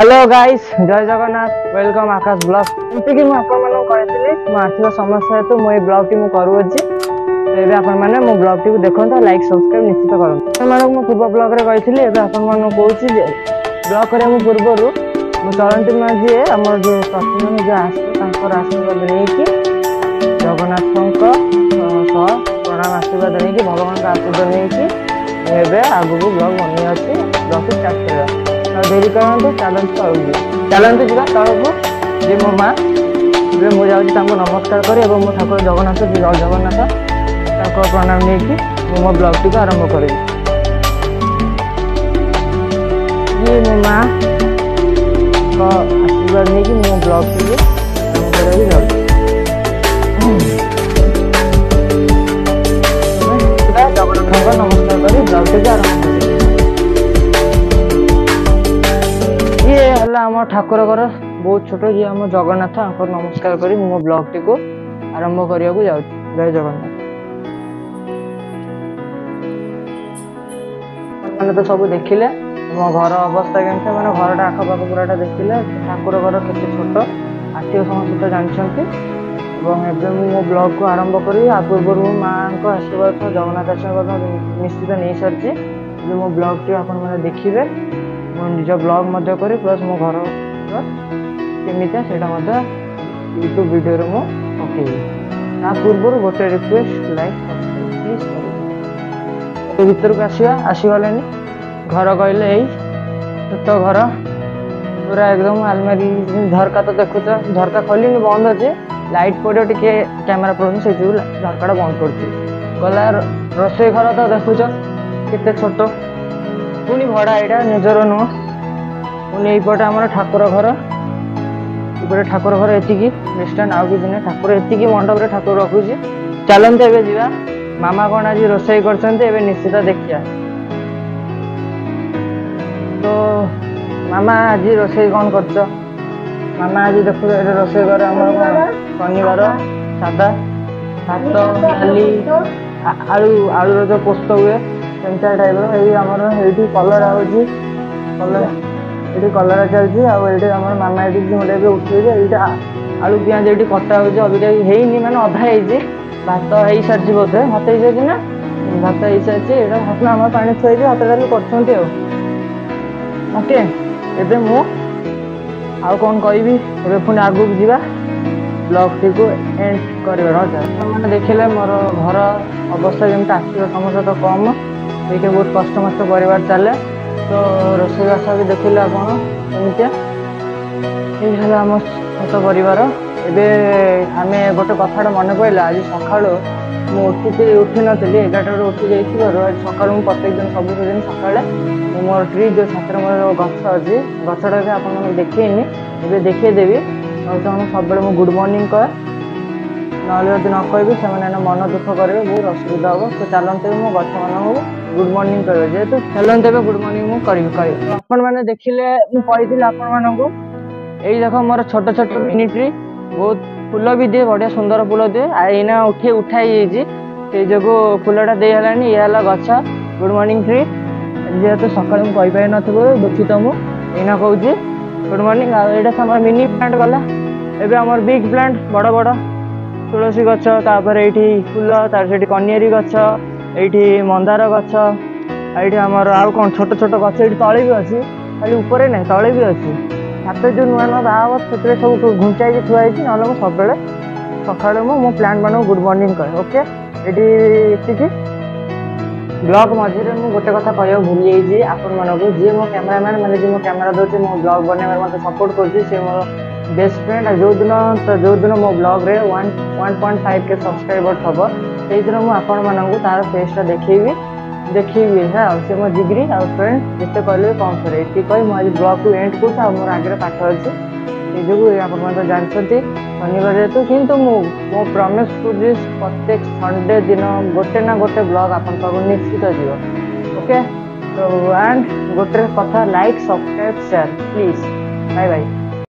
Hello guys, जय Jagannath, welcome आकाश blog. एमती कि आर्थिक समस्या हेतु मुझे ब्लॉग टी करुच्छी। तो आपण मैंने मो ब्लॉग टी देखते लाइक सब्सक्राइब निश्चित करूँ। पूर्व ब्लॉग रे कही ब्लॉग करने पूर्वर चलती माँ जी आम जो प्रतिमा जो आशीर्वाद नहीं जगन्नाथ प्रणाम आशीर्वाद नहीं भगवान का आशीर्वाद नहीं आगू ब्लॉग बनी अच्छी ब्लॉग स्टार्ट कर देरी करते चलते जा तौक जी मो माँ मुझे जाऊँ नमस्कार कर मो ठाकुर जगन्नाथ जय जगन्नाथ प्रणाम नहीं मो ब्लॉग टी आरंभ करी। ये मो माँ आशीर्वाद नहीं मो ब्लॉग टी आरंभ कर जगन्नाथ नमस्कार कर ब्लॉग टी आरंभ कर ये आम ठाकुर घर बहुत छोट जी आम जगन्नाथ नमस्कार करी मो ब्लॉग टी को आरंभ करने को जाऊँ। जय जगन्नाथ। मैंने तो सब देखिले मो घर अवस्था केमती मैंने घर आखपाख पूराटा देखिले ठाकुर घर के छोट आर्थिक समस्या जानते मो ब्लॉग को आरंभ करी पूर्व माँ को आशीर्वाद जगन्नाथ आशीर्वाद निश्चित नहीं सारी जो मो ब्लॉग टी आप देखिए मो निज ब्लॉग करी प्लस मो घर केमितिया से यूट्यूब वीडियो मु पकेबी ता पूर्व गोटे रिक्वेस्ट लाइक प्लीज कर भीतर को आसीगले घर कहले छोट घर पूरा एकदम आलमारी झरका तो देखुच झरका खोली बंद अच्छे लाइट पड़ो टे कैमेरा प्रोब्लेम से झरका बंद कर गला रोषे घर तो देखुच केते छोट पुणी भड़ा यहाँ निजर नुह पुणी यपटे आम ठाकुर घर ये ठाकुर घर एतिकी रेस्टोरेंट आउ कि ना ठाकुर एतिकी मंडप रे ठाकुर रखुची। चलते एबे जीवा मामा कौन आज रोषे कर निश्चित देखिया। तो मामा आज रोषे कौन कर मामा आज देखो रोषे घर आम शनिवार सादा भात डाली आलू आलू जो पोस्त हुए सेमता टाइप आमर ये कलर आलर ये कलर चलती आम मामा ये गोटे उठे आलू पिज ये कटा हो अबिका है माने अधा भात हो सारी बोधे भात हो सारी ना भात हो सारी भात आम पा थी भात डाली कर ओके एबे मु आउ कौन कह पुणी आगू जावा ब्लॉग टी को एंड कर मैंने देखिले मोर घर अवस्था जमी आर्थिक समस्या तो कम ये बहुत कष्ट मस्त परिवार चले तो रोषेईबास भी देखिले आपमतिया ये आम छोट परिवार एवं आम गोटे कथा मन पड़ा आज सका मुझे उठी नी 11 उठी जाइए आज सका प्रत्येक दिन सबुदिन सका मोर ट्री जो छात्र मोर गछ अच्छी गछटा भी आप देखनी ए देखदेवी सब गुड मॉर्निंग कहे ना जब न कहि से मन दुख करेंगे बहुत असुविधा हम तो चलते मो गछ मान गुड मॉर्निंग कर जेहेतु चलते गुड मॉर्निंग मुझे आपण मैंने देखिले मुझे आपको यही देख मोर छोट छोट मिनी ट्री बहुत फूल भी दिए बढ़िया सुंदर फूल दिए आईना उठाई से जो फूलटा देला ये गछ गुड मॉर्निंग ट्री जेहेतु सकाल मुझे दुखित मुझे कौची गुड मॉर्निंग आम मिनी प्लांट गला एवं आम बिग प्लांट बड़ बड़ तुलसी गपर ये फूल तार कनियारी गछ ये मंदार गछ ये आमर आउ कौन छोट छोट गछ ये तले भी अच्छी खाली ऊपर ना तले भी अच्छी छात जो नुआ नुआ बाहर से सब घुंचाई थुआई ना सब सका मो प्लांट मान गुड मॉर्निंग कहे ओके ये ब्लॉग मझे मुझे गोटे कथा कह भूली जाइए आपण मानक जी मो कैमरामैन मैंने जो मो कैमेरा दूसरी मो ब्लॉग बनने मत सपोर्ट कर मोर बेस्ट फ्रेंड जो दिन मो ब्लॉग रे 1.5 के सब्सक्राइबर थब से दिन मुझे तार फेसटा देखी हाँ से मो जिग्री आ फ्रेंड जिते कहले कम करे ये कही मुझे ब्लॉग को एंड कर मोर आगे पाठ अच्छे से जो आप जानते शनिवार जेहतु किंतु मो प्रॉमिस टू दिस प्रत्येक संडे दिन गोटे ना गोटे ब्लॉग आप निश्चित जीव ओके तो एंड गोटे कथा like subscribe share please bye bye.